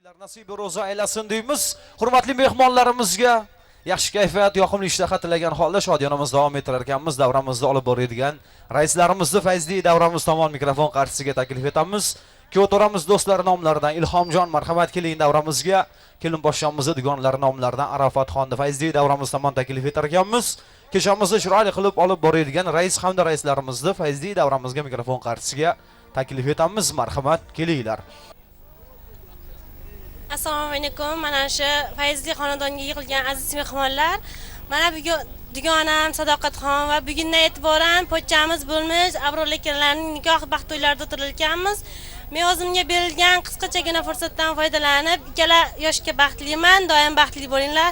Nasibi ro'za aylasin deymiz. Hurmatli mehmonlarimizga yaxshi kayfiyat, yoqimli ishtaha tilagan holda shodiyonamizni davom ettirar ekanmiz. Davramizni olib boradigan raislarimizni fayzli davramiz tomon mikrofon qarshisiga taklif etamiz. Ko'toramiz do'stlar nomlaridan Ilhomjon marhamat keling davramizga. Kelin boshamizni dugonlar nomlaridan Arafatxonni fayzli davramiz tomon taklif etar ekanmiz. Kechamizni chiroyli qilib olib boradigan rais hamda raislarimizni fayzli davramizga mikrofon qarshisiga taklif etamiz. Marhamat kelinglar. Assalomu alaykum. Mana shu fayzli xonadonga yig'ilgan aziz mehmonlar, mana bugun dugonam Sadoqatxon va bugundan e'tiboran pochchamiz bo'lmish Abrorli akalarning nikoh baxt to'ylarida o'tirilganmiz. Men o'zimga berilgan qisqachagina fursatdan foydalanib, ikkala yoshga baxtliman, doim baxtli bo'linglar.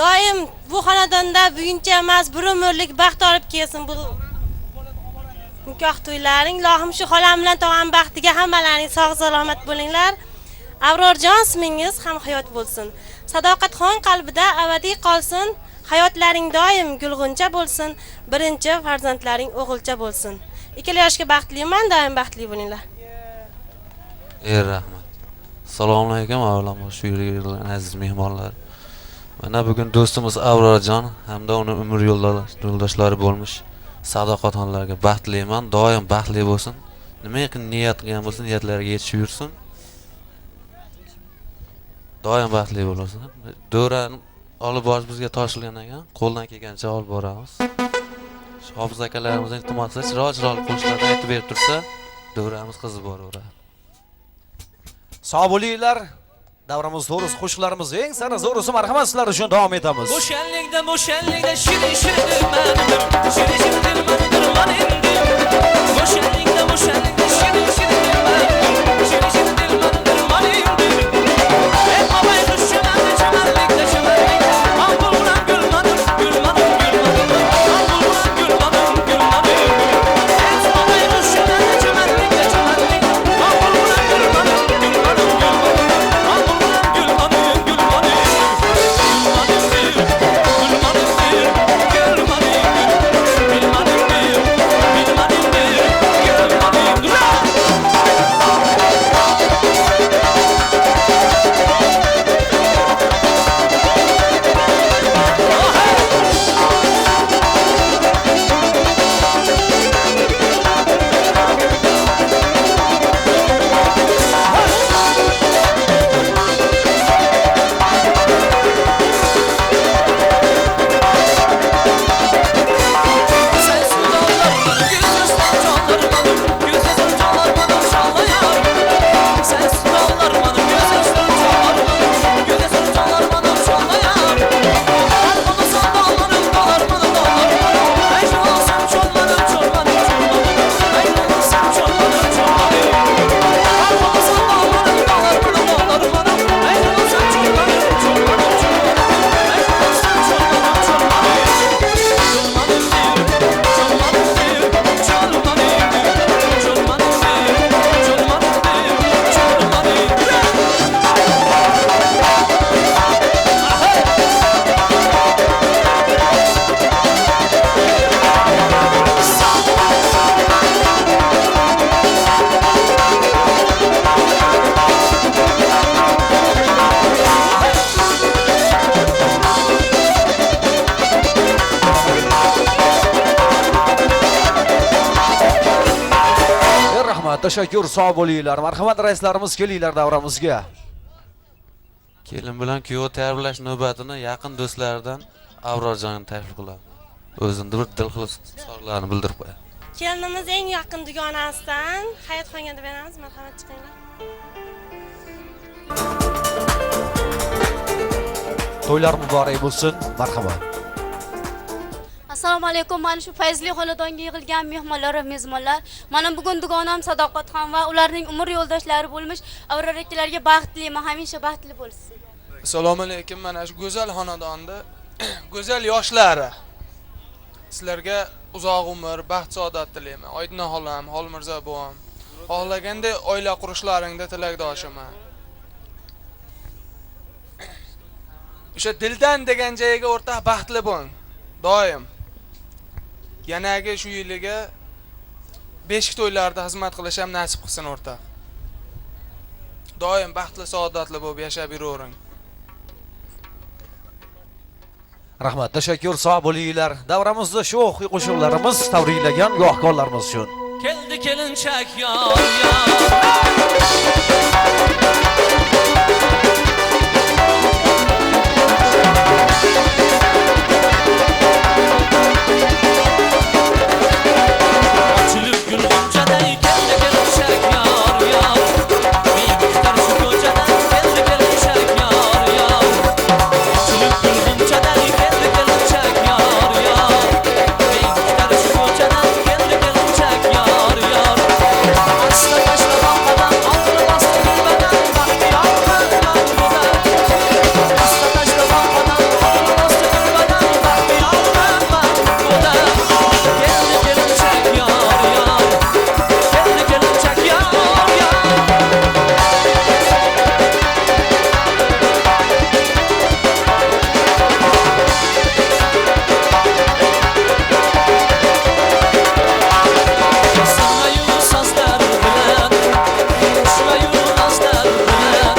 Doim bu xonadonda buguncha emas, bir umrlik baxt olib kelsin bu nikoh to'ylaring. Ilohim shu xolam bilan tog'am baxtiga hammalaring sog' salomat bo'linglar. Abrorjon ismingiz ham hayot bo'lsin. Sadoqatxon qalbida abadiy qolsin. Hayotlaring doim gulg'uncha bo'lsin. Birinchi farzandlaring o'g'ilcha bo'lsin. Ikkala yoshga baxtliman, doim baxtli bo'linglar. Rahmat. Assalomu alaykum avvalambor shu yerga yig'ilgan aziz mehmonlar. Mana bugun do'stimiz Abrorjon hamda uning umr yo'ldoshlari bo'lmish Sadoqatxonlarga baxtliman, doim baxtli bo'lsin. Nima qilib niyat qilgan bo'lsa, niyatlariga yetishib yursin. Doim baxtli bo'lsin. Do'rani olib borish bizga topshirilgan ekan, qo'ldan kelgancha olib boramiz. Hofiz akalarimizning iltimos qilsa, chiroyli qo'shiqlarni aytib berib tursa, do'ramiz qizib boraveradi. Sog' bo'linglar. Davramiz to'g'risi qo'shiqlarimiz eng sara zo'risi marhamat sizlar uchun davom etamiz. Bo'shanlikda shirin shirin dilmanim, shirin shirin dilmanim. Bo'shanlikda shirin shirin dilmanim, shirin shirin dilmanim. Abay kuşçularda çamarlıkta çamarlık, Angulan gülmadım, gülmadım, gülmadım, Angulan gülmadım, gülmadım. Abay kuşçularda çamarlıkta çamarlık, Angulan gülmadım, gülmadım, gülmadım, Angulan gülmadım, gülmadım. Gülmadım bir, gülmadım bir, gülmadım bir, bilmadım bir, bilmadım bir, gülmadım bir. Tashakkur, sog' bo'linglar. Marhamat raislarimiz kelinglar davramizga. Kelin bilan kuyov tayyorlash navbatini yaqin do'stlaridan Abrorjonga taklif qilaman. O'zini bir dilxush sog'larni bildirib qo'yaman. Kelinimiz eng yaqin dugonasidan Hayotxonga deb beramiz. Marhamat chiqinglar. To'ylar muborak bo'lsin. Marhamat. Assalomu alaykum. Mana shu fayzli xonadonga yig'ilgan mehmonlar va mezmonlar. Mana bugun dugonam Sadoqatxon va ularning umr yo'ldoshlari bo'lmish Abror akalarga baxtliman, hamisha baxtli bo'lsin. Assalomu alaykum. Mana shu go'zal xonadonda go'zal yoshlari sizlarga uzoq umr, baxt saodat tilayman. Oydina xolam, Xolmirzo bovam, xohlaganda oila qurishlaringda tilakdoshiman. O'sha dildan degan joyga o'rtaq baxtli bo'ling. Doim yanagi shu yiliga beshik to'ylarda xizmat qilish ham nasib qilsin o'rtaq. doim baxtli saodatli bo'lib yashab yuravering. Rahmat, tashakkur, sog' bo'linglar. Davramizda shu qo'shiqlarimiz tabriklagan guvohkorlarimiz uchun. Keldi kelinchak yor yor. Açılıp gül goncaday keldi kelinchak yor yor. Beylikler şu kocadan keldi kelinchak yor yor. Açılıp gül goncaday keldi kelinchak yor yor. Beylikler şu kocadan keldi kelinchak yor yor. Asla taşla bampadan altına bastı gülbeden baktı yalman yalmada. Asla taşla bampadan altına bastı gülbeden baktı yalman yalmada. Geldi kelinchak yor yor. Geldi kelinchak yor yor. Sırmayı sazlar bilen, şurayı nazlar bilen.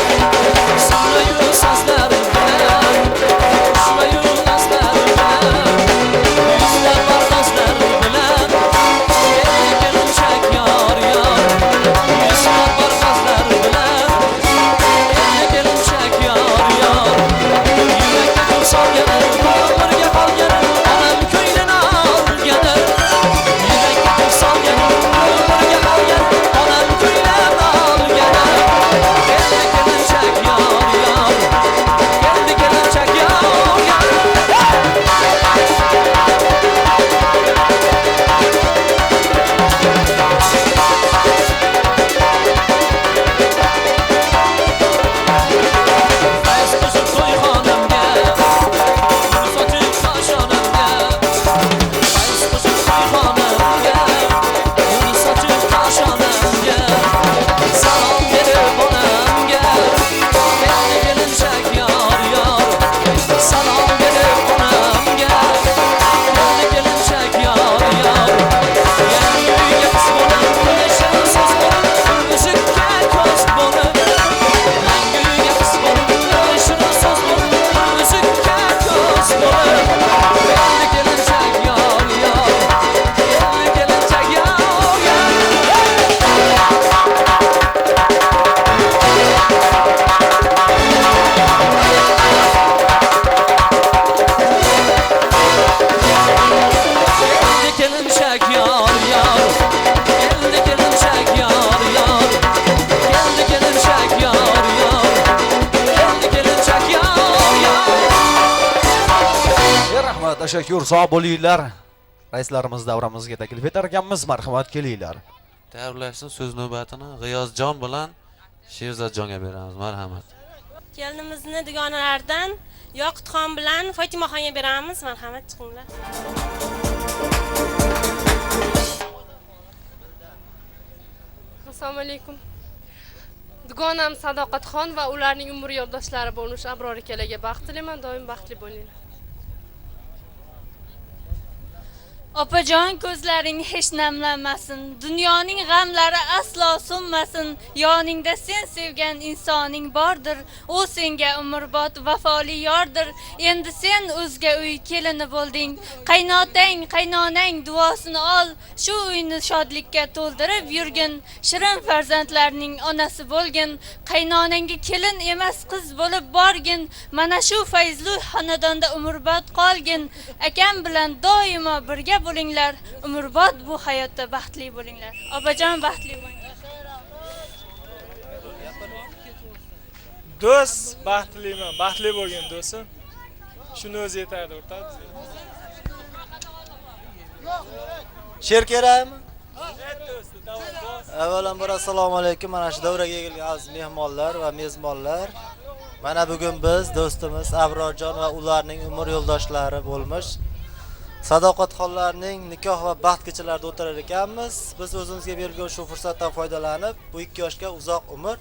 Sırmayı sazlar bilen, şurayı nazlar bilen. Yüzler var nazlar bilen, geldi kelinchak yor yor. Yüzler var nazlar bilen, geldi kelinchak yor yor. Yürekte kursal gelir, ömürge kal gelir, anam köyden al gelir. Yürekte kursal gelir, ömürge kal gelir, anam köyden al gelir. Geldi kelinchak yor yor, geldi kelinchak yor yor. Faiz koşup toyxonamga, gul sochib qashonamga. Faiz koşup toyxonamga, gul sochib qashonamga. Salom berib onamga, keldi kelinchak yor yor. Salom berib onamga, keldi kelinchak yor yor. Yangi uyga qiz bo'lib, yashirin so'z bo'lib, mushukka ko'z bo'lib. Yangi uyga qiz bo'lib, yashirin so'z bo'lib, mushukka ko'z bo'lib. Keldi kelinchak yor yor. Keldi kelinchak yor yor. Geldi kelinchak yor yor. Geldi kelinchak yor yor. Geldi kelinchak yor yor. Geldi kelinchak yor yor. Rahmat, tashakkur, sog' bo'linglar. Raislarimiz davramizga taklif etar ekanmiz, marhamat kelinglar. Tayyorlashni so'z navbatini G'iyosjon bilan Sherzodjonga beramiz. Marhamat. Kelinimizni dugonalardan Yoqutxon bilan Fotimaxonga beramiz. Marhamat, chiqinglar. Assalomu alaykum. Dugonam Sadoqatxon va ularning umr yo'ldoshlari bo'lmish Abror akalarga baxt tilayman, doim baxtli bo'linglar. Opajon, ko'zlaring hech namlanmasin, dunyoning g'amlari aslo so'nmasin. Yoningda sen sevgan insoning bordir, u senga umrbod vafoli yordir. Endi sen o'zga uy kelini bo'lding, qaynotang, qaynonang duosini ol. Shu uyni shodlikka to'ldirib yurgin, shirin farzandlarning onasi bo'lgin. Qaynonangga kelin emas qiz bo'lib borgin, mana shu fayzli xonadonda umrbod qolgin. Akam bilan doimo birga bo'linglar, umrbod bu hayotda baxtli bo'linglar. Opajon, baxtli bo'linglar. Do'st, baxtliman, baxtli bo'lgin do'stim. Shuni o'zi yetardi o'rtoq. She'r kerakmi? Avvalambor assalomu alaykum. Mana shu davraga kelgan aziz mehmonlar va mezbonlar. Mana bugun biz do'stimiz Abrorjon va ularning umr yo'ldoshlari bo'lmish Sadoqatxonlarning nikoh va baxt kechalarida o'tirar ekanmiz. Biz o'zimizga berilgan shu fursatdan foydalanib, bu ikki yoshga uzoq umr,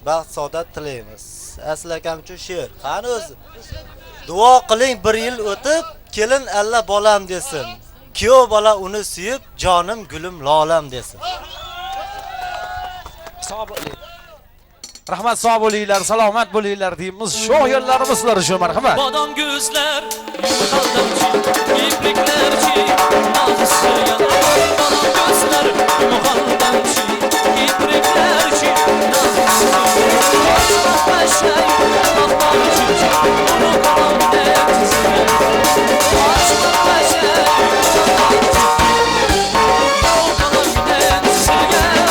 baxt, saodat tilaymiz. Asl akam uchun she'r. Qani o'zi? Duo qiling, bir yil o'tib, kelin alla bolam desin. Kuyov bola uni suyib, jonim gulim lolam desin. Sog' bo'ling. Rahmat, sog' bo'linglar, salomat bo'linglar deymiz. Shoh yo'llarimiz sizlar uchun marhamat. Badam gözler, yumuşaldımcı, ibriklerci, nazlısı yanar. Badam gözler, yumuşaldımcı, ibriklerci, nazlısı yanar. Aşmak şey, bakmalıcı, onu kalan nefsi yanar. Aşmak şey, bakmalıcı, onu kalan nefsi yanar.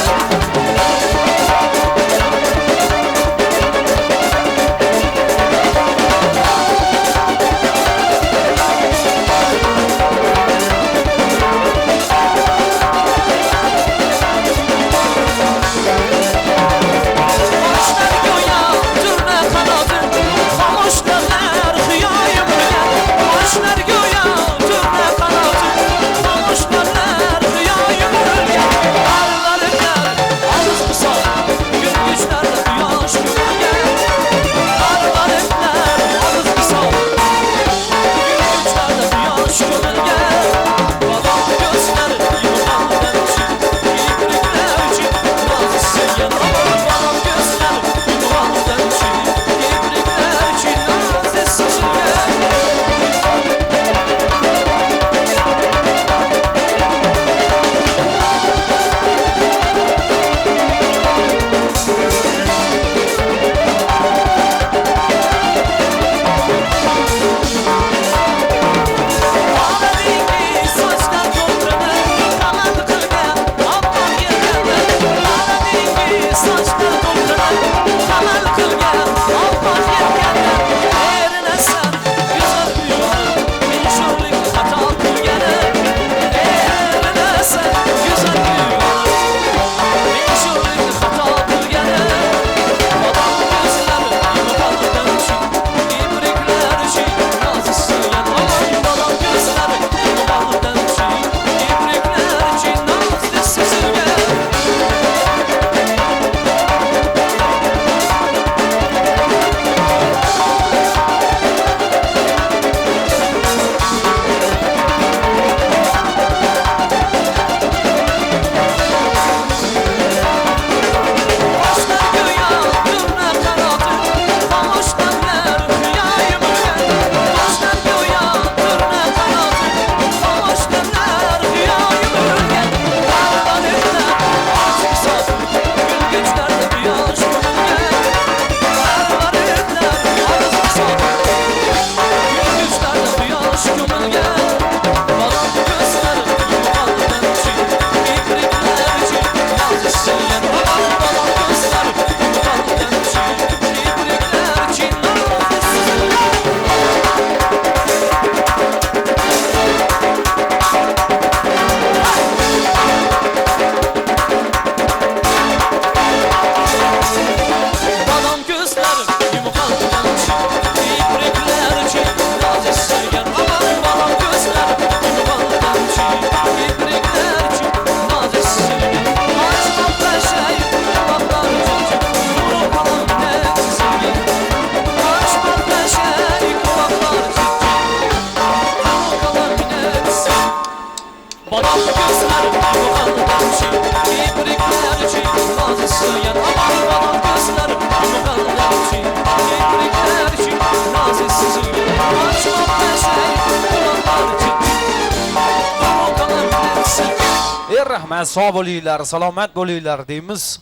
Rahmat, sog' bo'linglar, salomat bo'linglar deymiz.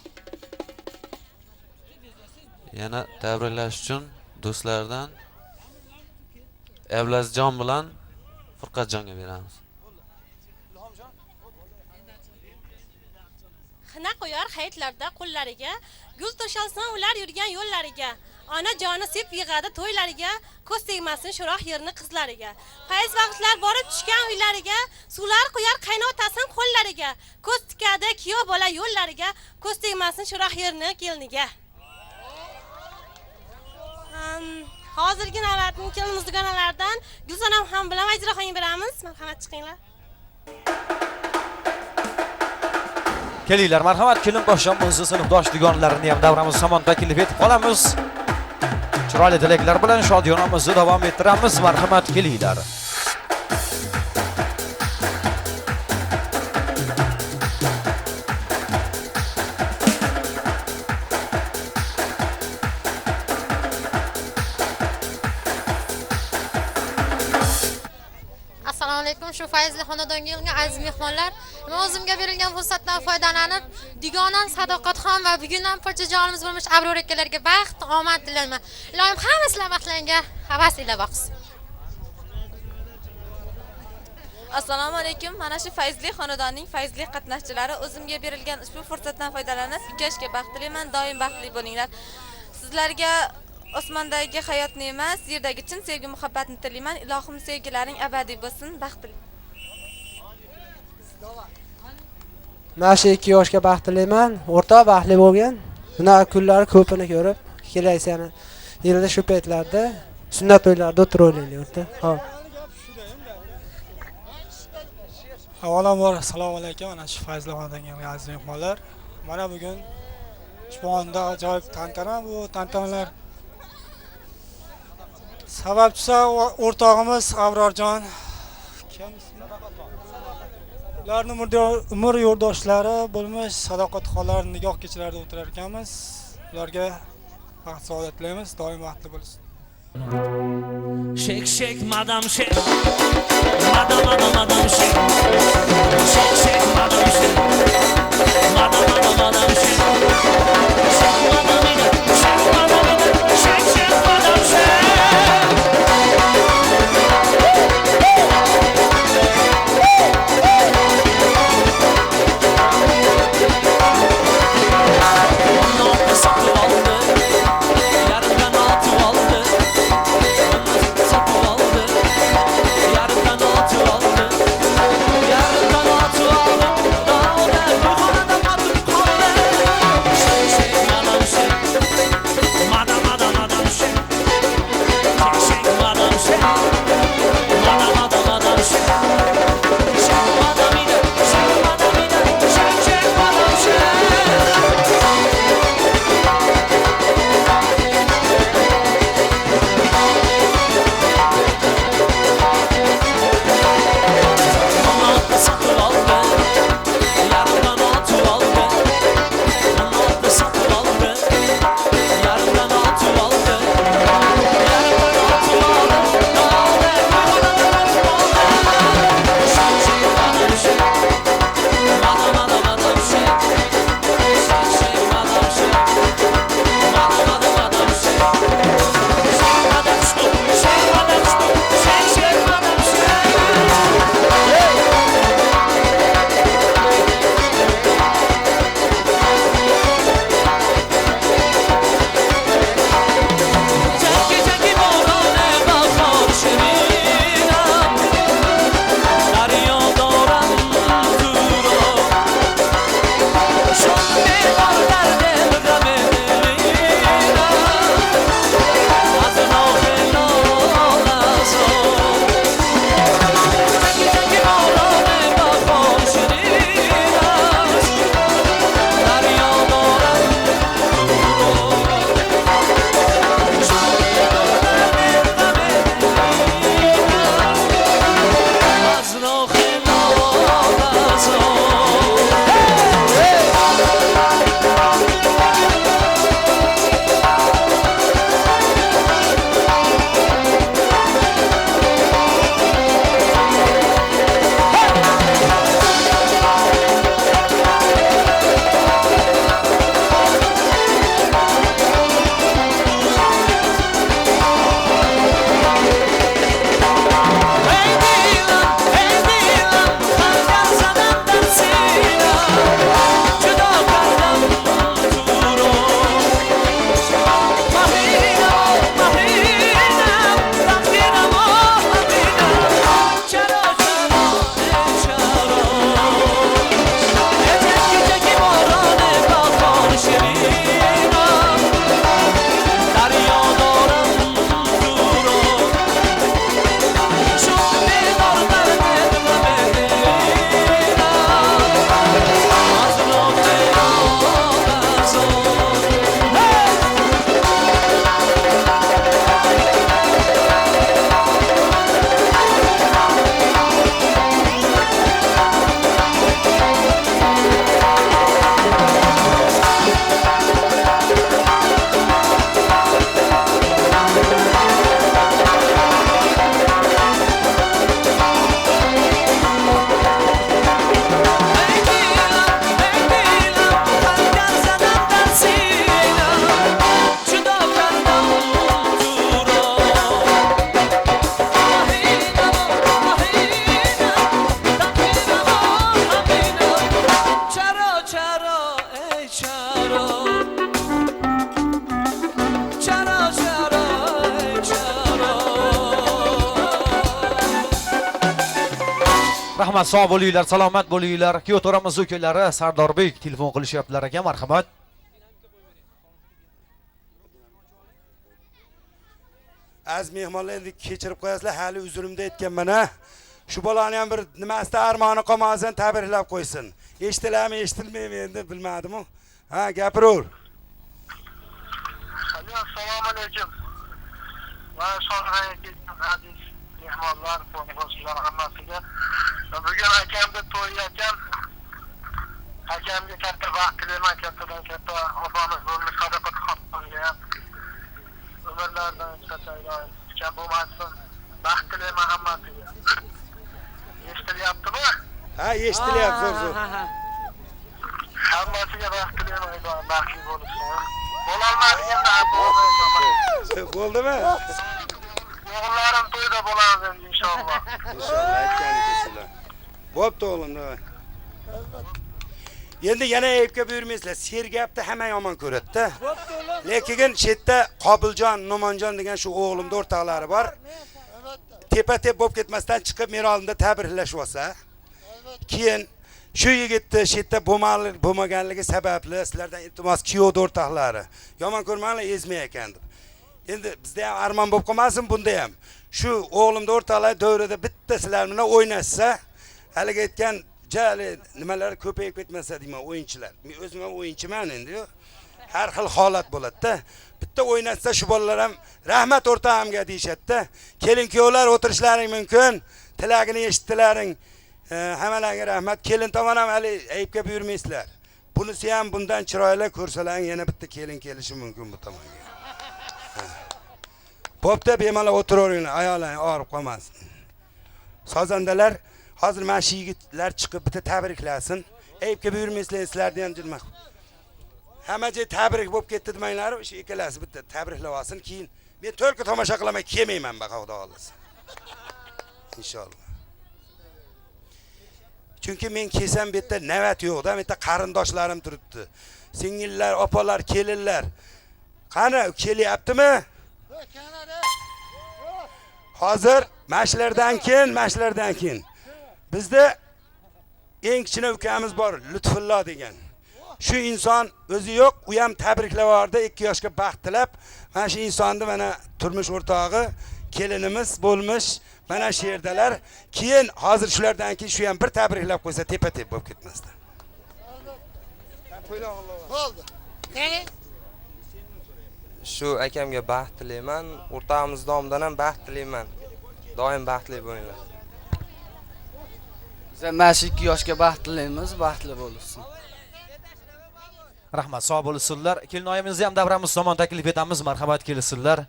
Yana tabriklash uchun do'stlardan Evlazjon bilan Furqatjonga beramiz. Xina qo'yar hayitlarda qo'llariga, gul to'shalsin ular yurgan yo'llariga. Ona joni sep yig'adi to'ylariga, ko'z tegmasin sho'roq yerni qizlariga. Fayz vaqtlar borib tushgan uylariga, suvlar qo'yar qaynotasin qo'llariga. Ko'z tikadi kiyov bola yo'llariga, ko'z tegmasin sho'roq yerni keliniga. Hozirgi navbatning kelimiz dugonalardan Gulsanam ham bilan Vajraxonga beramiz. Marhamat chiqinglar. Kelinglar, marhamat, kelin boshamiz, sinfdosh dugonalarini ham davramiz tomon taklif etib qolamiz. Chiroyli tilaklar bilan shodiyonamizni davom ettiramiz. Marhamat, kelinglar. shu fayzli xonadonga yig'ilgan aziz mehmonlar, men o'zimga berilgan fursatdan foydalanib, dugonam Sadoqatxon va bugun ham pochajonimiz bo'lmish Abror akalarga baxt, omad tilayman. Ilohim hammasilar baxtlarga havas ila boqsin. Assalomu alaykum. Mana shu fayzli xonadonning fayzli qatnashchilari o'zimga berilgan ushbu fursatdan foydalanib, yoshga baxt tilayman, doim baxtli bo'linglar. Sizlarga osmondagi hayotni emas, yerdagi chin sevgi muhabbatni tilayman. Ilohim sevgilaring abadiy bo'lsin. Baxt tilayman. Mana shu 2 yoshga baxt tilayman. O'rtoq baxtli bo'lgan. Bunaqa kunlar ko'pini ko'rib, kelaysani yilda shu paytlarda sunnat to'ylarida o'tirib o'ylaylik, o'rta. Xo'p. Avvalambor assalomu alaykum. Mana shu fayzli xonadonga aziz mehmonlar. Mana bugun Ushbonda ajoyib tantana bu tantanalar. Sababchisi o'rtog'imiz Abrorjon. Kim ismi? Ularning umr yo'ldoshlari bo'lmish Sadoqatxonlar nigoh kechalarida o'tirar ekanmiz. Ularga baxt saodat tilaymiz, doim baxtli bo'lsin. Shake shake madam shake. Madam shake. Shake shake madam shake. Madam shake. Shake madam ina. Shake madam ina. Shake shake madam shake. Rahmat, sog' bo'linglar, salomat bo'linglar. Kuyovto'ramiz ukalari Sardorbek telefon qilishyaptilar ekan, marhamat. Az mehmonlar endi kechirib qo'yasizlar, hali uzurimda aytganman-a. Shu bolani ham bir nimasida armoni qolmasin, tabriklab qo'ysin. Eshitilarmi, eshitilmaymi endi bilmadim-ku. Ha, gapiraver. Assalomu alaykum. Va shohraga aziz mehmonlar, qo'shnilar hammasiga. Bugun akamni to'yi ekan. Akamga katta vaqt tilayman, kattadan katta opamiz bo'lmish Sadoqat xonimga ham. Umrlardan kataylar, kam bo'lmasin. Vaqt tilayman hammasiga. Eshitilyaptimi? Ha, eshitilyapti, zo'r. Hammasiga vaqt tilayman, baxtli bo'lsin. Bo'lolmadiganda bo'ldimi? O'g'illarim to'yda bo'ladi inshaalloh. Inshaalloh aytganingiz. Bo'pti o'g'lim, davay. Endi yana ayibga buyurmaysizlar. Sergapni hamma yomon ko'radi-da. Lekin chetda Qobiljon, Nomonjon degan shu o'g'limning o'rtoqlari bor. Tepa-tep bo'lib ketmasdan chiqib meni oldimda tabriklashib olsa, keyin shu yigitni chetda bo'lmaganligi sababli sizlardan iltimos kuyov o'rtoqlari yomon ko'rmanglar, ezmay ekan deb. Endi bizda ham armon bo'lib qolmasin bunda ham. Shu o'g'limning o'rtoqlari davrada bitta sizlar bilan o'ynashsa, haliga aytgan jali nimalar ko'payib ketmasa deyman, o'yinchilar. Men o'zim ham o'yinchiman endi. Har xil holat bo'ladi-da. Bitta o'ynatsa shu bolalar ham rahmat o'rtog'imga deyishadi-da. Kelin kuyovlar o'tirishlaring mumkin. Tilagini eshitdilaring. Hammalarga rahmat. Kelin tomon ham hali ayibga buyurmaysizlar. Bunisi ham bundan chiroyli ko'rsalaring yana bitta kelin kelishi mumkin bu tomonga. Bo'pti, bemalol o'tiraveringlar, ayollaring og'rib qolmasin. Sozandalar hozir mana shu yigitlar chiqib bitta tabriklasin. Ayibga buyurmaysizlar, sizlarni ham jilma. Hammaga tabrik bo'lib ketdi demanglar, o'sha ikkalasi bitta tabriklab olsin, keyin men to'lka tomosha qilaman, kelmayman baqa xudo xolasa. Inshaalloh. Chunki men kelsam bu yerda navbat yo'q-da, bu yerda qarindoshlarim turibdi. Singillar, opalar, kelinlar. Qani, kelyaptimi? Hozir mashlardan keyin bizda eng kichkina ukamiz bor, Lutfullo degan. Shu inson o'zi yo'q, u ham tabriklavordi, 2 yoshga baxt tilab. Mana shu insonni mana turmush o'rtog'i, kelinimiz bo'lmish, mana shu yerdalar. Keyin hozir shulardan keyin shu ham bir tabriklab qo'ysa, tepa-tep bo'lib ketmasdi. Bo'ldi. Qani? Shu akamga baxt tilayman, o'rtog'imiz nomidan ham baxt tilayman. Doim baxtli bo'linglar. Biz mana shu 2 yoshga baxt tilaymiz, baxtli bo'lsin. Rahmat, sog' bo'lsinlar. Kelinoyimizni ham davramiz tomon taklif etamiz. Marhamat kelsinlar.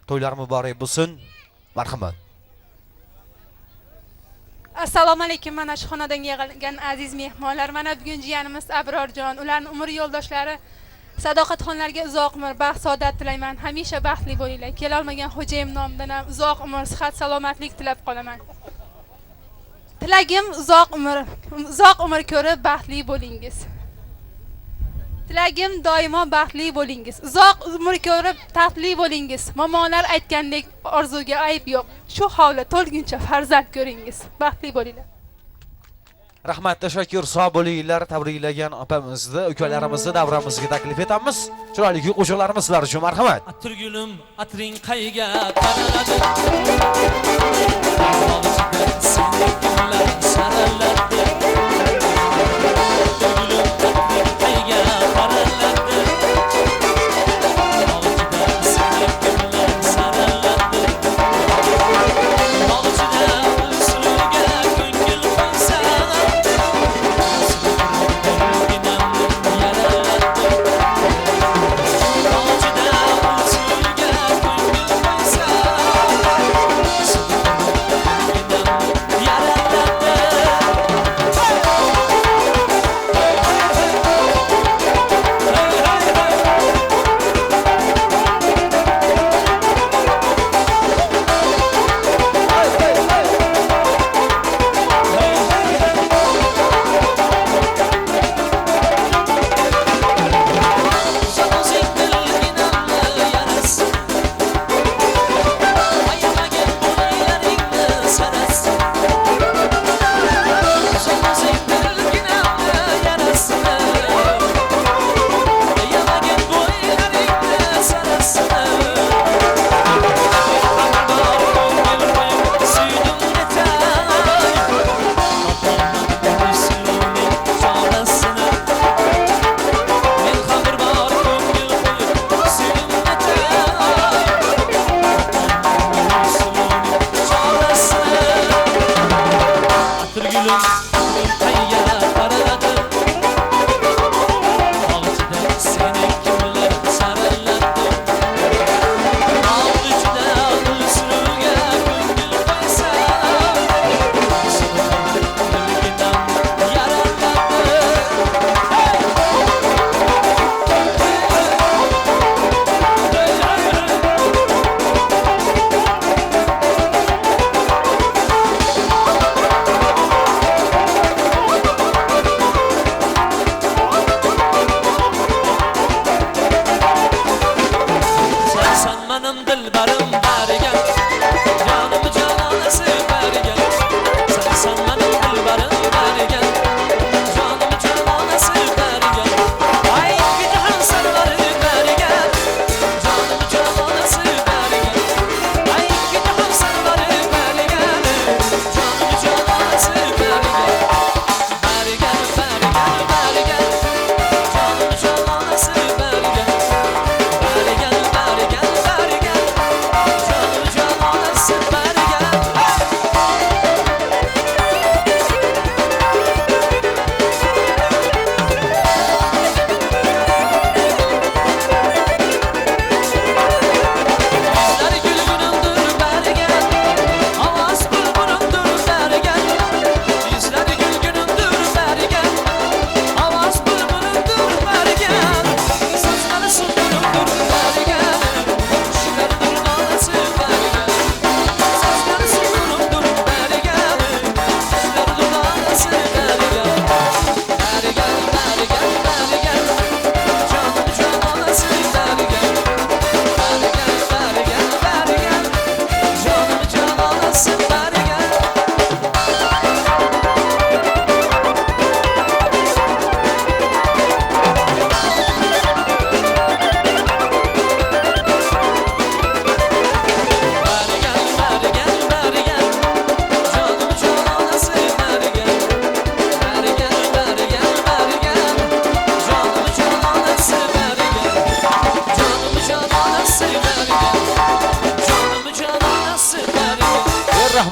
To'ylar muborak bo'lsin. Marhamat. Assalomu alaykum. Mana shu xonadonga yig'ilgan aziz mehmonlar. Mana bugun jiyanimiz Abrorjon, ularning umr yo'ldoshlari Sadoqatxonlarga uzoq umr, baxt, saodat tilayman. Hamisha baxtli bo'linglar. Kela olmagan xo'jayim nomidan ham uzoq umr, sihat, salomatlik tilab qolaman. Tilagim uzoq umr ko'rib baxtli bo'lingiz. Tilagim doimo baxtli bo'lingiz. Uzoq umr ko'rib taxtli bo'lingiz. Momolar aytgandek orzuga ayb yo'q. Shu hovli to'lguncha farzand ko'ringiz. Baxtli bo'linglar. Rahmat, tashakkur, sog' bo'linglar. Tabriklagan opamizni, ukalarimizni davramizga taklif etamiz. Chiroyli qo'shiqlarimiz sizlar uchun marhamat. Atirgulim, atring qayga qaraladi. Seni kunlar saraladi.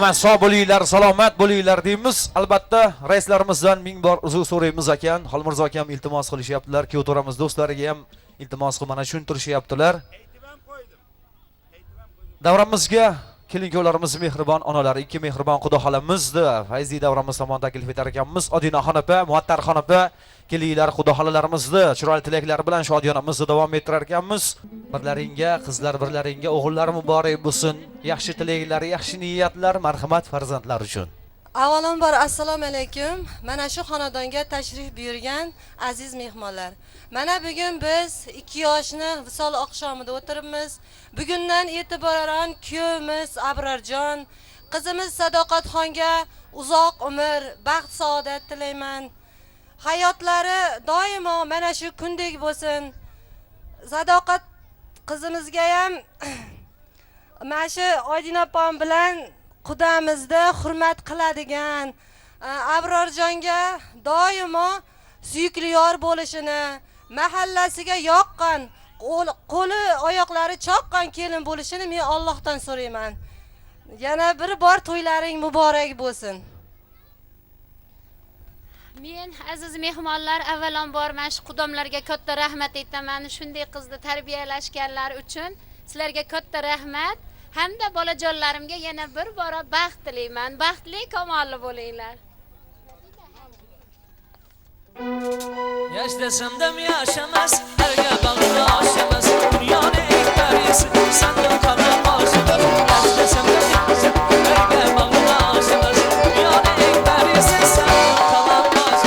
omon sog' bo'linglar, salomat bo'linglar deymiz. Albatta, raislarimizdan ming bor uzr so'raymiz ekan. Xolmirzo akam iltimos qilishyaptilar. Kuyovtoramiz do'stlariga ham iltimos qilib mana tushuntirishyaptilar. Davramizga kelin-kuyovlarimiz mehribon onalar, ikki mehribon xudo xolamizni fayzli davramiz tomon taklif etar ekanmiz. Odinaxon opa, Muattarxon opa, kelinglar xudo xolalarimizni chiroyli tilaklar bilan shodiyonamizni davom ettirar ekanmiz. Birlaringga, qizlar birlaringga o'g'illar muborak bo'lsin. Yaxshi tilaklar, yaxshi niyatlar, marhamat farzandlar uchun. Avvalambor assalomu alaykum. Mana shu xonadonga tashrif buyurgan aziz mehmonlar. Mana bugun biz 2 yoshni visol oqshomida o'tiribmiz. Bugundan e'tiboran kuyovimiz Abrorjon, qizimiz Sadoqatxonga uzoq umr, baxt, saodat tilayman. Hayotlari doimo mana shu kundek bo'lsin. Sadoqat qizimizga ham mana shu Oydinopam bilan qudamizda hurmat qiladigan, Abrorjonga doimo suyukli yor bo'lishini, mahallasiga yoqqan, qo'li oyoqlari choqqan kelin bo'lishini men Allohdan so'rayman. Yana bir bor to'ylaring muborak bo'lsin. Men aziz mehmonlar, avvalambor mana shu qudamlarga katta rahmat aytaman. Shunday qizni tarbiyalashganlari uchun sizlarga katta rahmat. Hamda bolajonlarimga yana bir bora baxt tilayman. Baxtli, kamolli bo'linglar. Yaş desemdem yaşamaz, erge bağlı aşamaz. Dünyanın en karisi, senden kalan aşamaz. Yaş desemdem yaşamaz, erge bağlı aşamaz. Dünyanın en karisi, senden kalan aşamaz.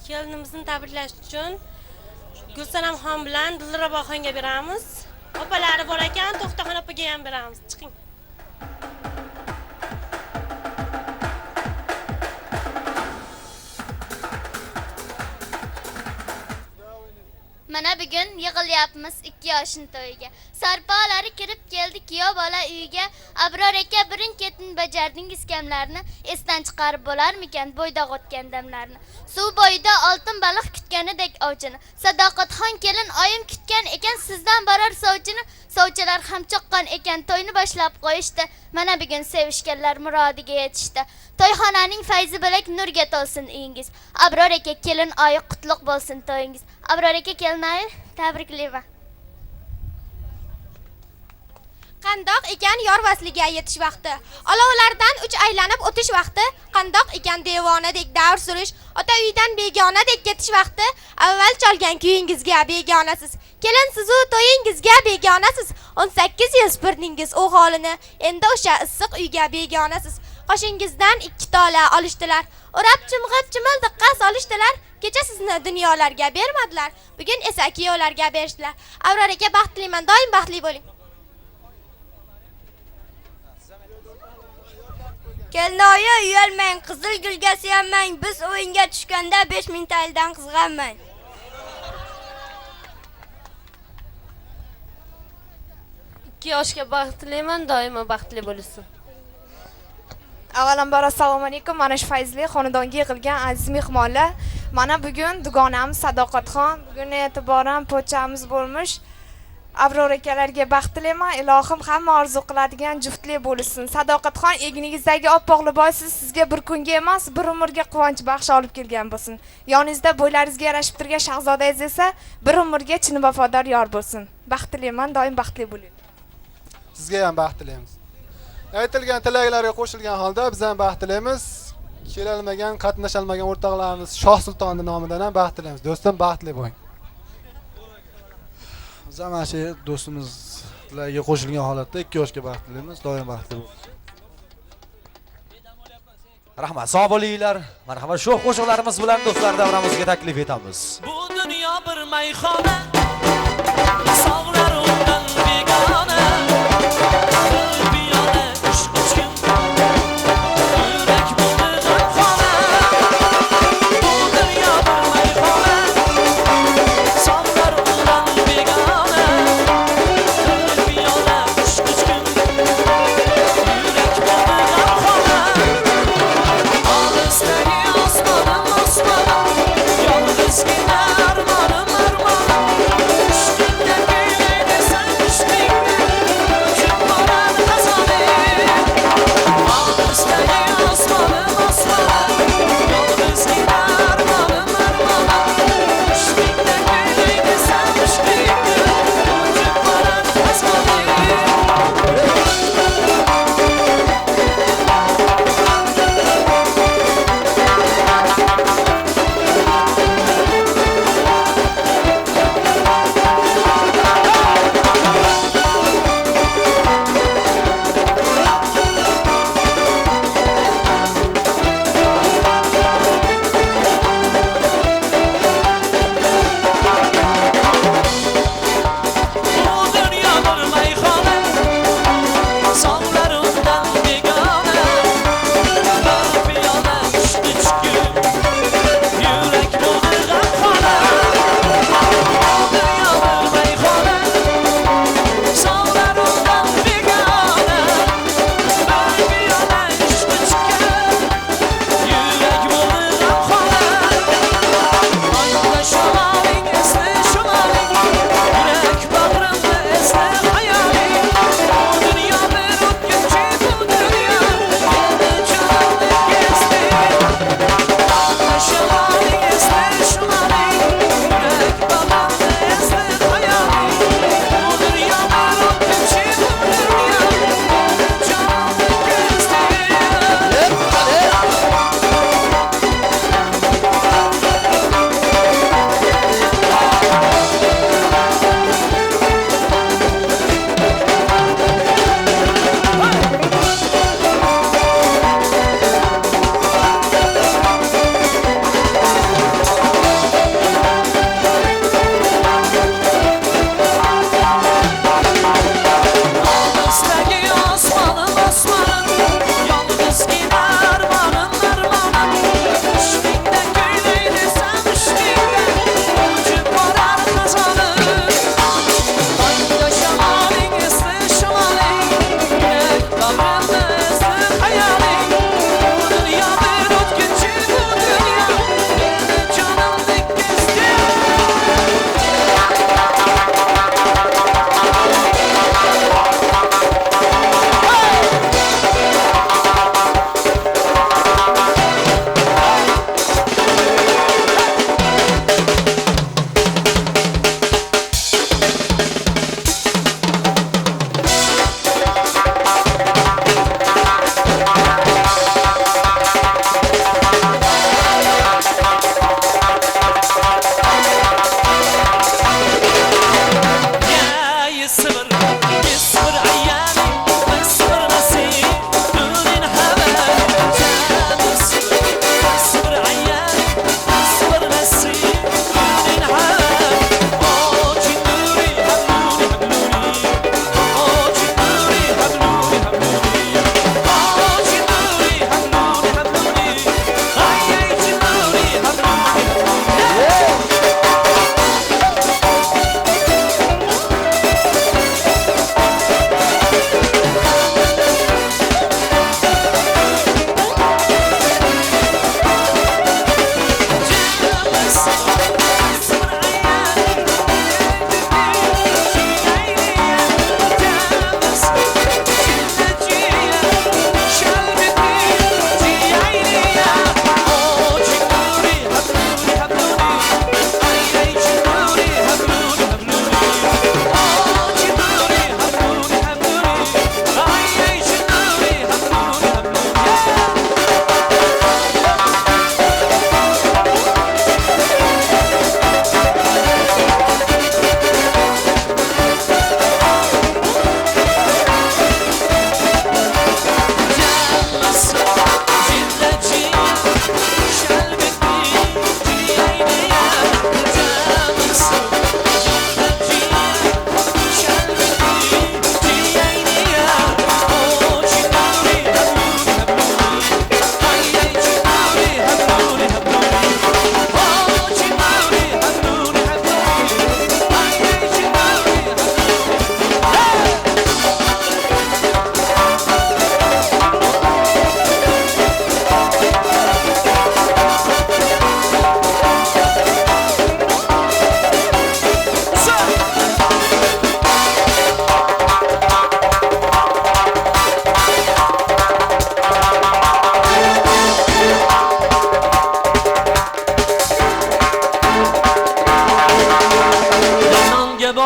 Kelinimizni tabriklash uchun Gulsanamxon bilan Dilraboxonga beramiz. Opalari bor ekan, To'xtaxon opaga ham beramiz. Chiqing. Mana bugun yig'ilyapmiz 2 yoshning to'yiga. Sarpolari kirib keldi kuyov bola uyiga. Abror aka birin-ketin bajardingiz kamlarni esdan chiqarib bo'larmikan bo'yda o'tgan damlarni. Suv bo'yida oltin baliq kutganidek ovchini. Sadoqatxon kelin oyim kutgan ekan sizdan borar sovchini. Sovchilar ham choqqan ekan to'yni boshlab qo'yishdi. Mana bugun sevishganlar murodiga yetishdi. To'yxonaning fayzi bilak nurga to'lsin uyingiz. Abror aka kelin oyi qutlug' bo'lsin to'yingiz. Abror aka kelinoyi tabriklayman. Qandoq ekan yor vasliga yetish vaqti. Olovlardan 3 aylanib o'tish vaqti. Qandoq ekan devonadek davr surish. Ota uydan begonadek ketish vaqti. Avval chalgan kuyingizga begonasiz. Kelin sizu to'yingizga begonasiz. 18 yil spirningiz u holini. Endi o'sha issiq uyga begonasiz. Qoshingizdan 2 tola olishdilar. O'rab chimg'ib chimildiqqa solishdilar. Kecha sizni dunyolarga bermadilar. Bugun esa kuyovlarga berishdilar. Abror aka baxtliman, doim baxtli bo'ling. Kelinoyi uyalmang, qizil gulga suyanmang. Biz o'yinga tushganda 5000 taildan qizg'anmang. Ikki yoshga baxt tilayman, doimo baxtli bo'lsin. Avvalambor assalomu alaykum. Mana shu fayzli xonadonga yig'ilgan aziz mehmonlar. Mana bugun dugonamiz Sadoqatxon, bugun e'tiboran pochamiz bo'lmish. Abror akalarga baxt tilayman. Ilohim hamma orzu qiladigan juftlik bo'lsin. Sadoqatxon egningizdagi oppoq libosingiz sizga bir kunga emas, bir umrga quvonch baxsh olib kelgan bo'lsin. Yoningizda bo'ylaringizga yarashib turgan shahzodangiz esa bir umrga chin vafodor yor bo'lsin. Baxt tilayman, doim baxtli bo'ling. Sizga ham baxt tilaymiz. Aytilgan tilaklarga qo'shilgan holda biz ham baxt tilaymiz. Kelolmagan, qatnasholmagan o'rtoqlarimiz Shoh Sultonning nomidan ham baxt tilaymiz. Do'stim, baxtli bo'ling. Biz ham shu do'stimizlarga qo'shilgan holatda 2 yoshga baxt tilaymiz. Doim baxtli bo'ling. Rahmat, sog' bo'linglar. Marhamat, shu qo'shiqlarimiz bilan do'stlar davramizga taklif etamiz. Bu dunyo bir mayxona, sog'lar undan begona. Yalnız gider armanım armanım. Üstünde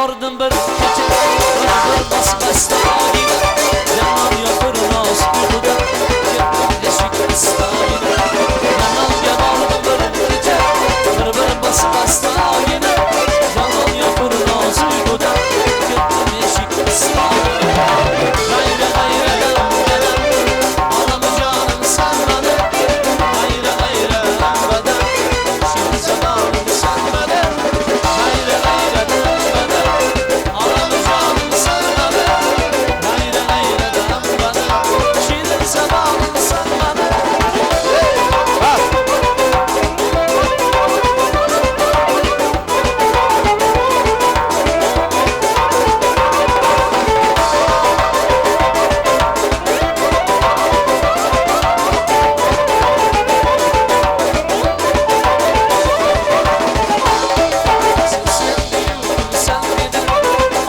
bordim bir kecha bir bas-bastagina Jamonya turnos uyquda eshik istagina Jamonya bordim bir kecha bir bas-bastagina Jamonya turnos uyquda eshik istagina Gayra gayradan alam canım sen bana Gayra gayradan badan şimdi zamanım sen bana Gayra gayradan badan alam canım sen bana Gayra gayradan badan şimdi zamanım sen bana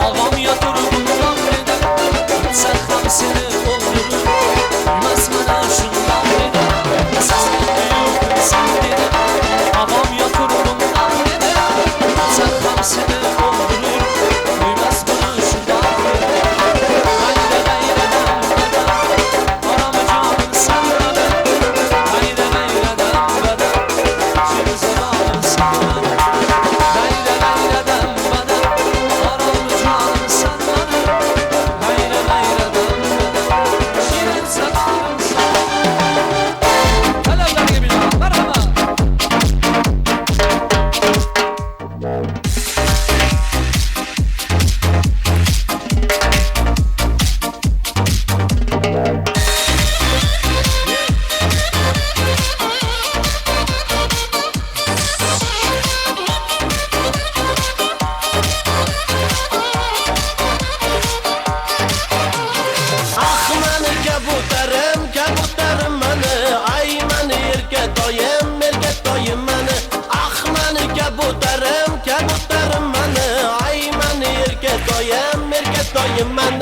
Ağam yatırdım dedi Sen ham seni oldurur Bilmez bana şundan dedi Sen büyüktün sen dedi Ağam yatırdım dedi Sen ham seni oldurur Bilmez bana şundan dedi Gayre gayreden beden Aram canım sen bana Gayre gayreden beden Şimdi zamanım sen bana Gayre gayreden beden Aram canım sen bana Gayre gayreden beden Şimdi zamanım sen bana Helal gibi ya merhaba Ah mani kabutarim mani ay mani erkatoyim mani Ah mani kabutarim mani ay mani erkatoyim mani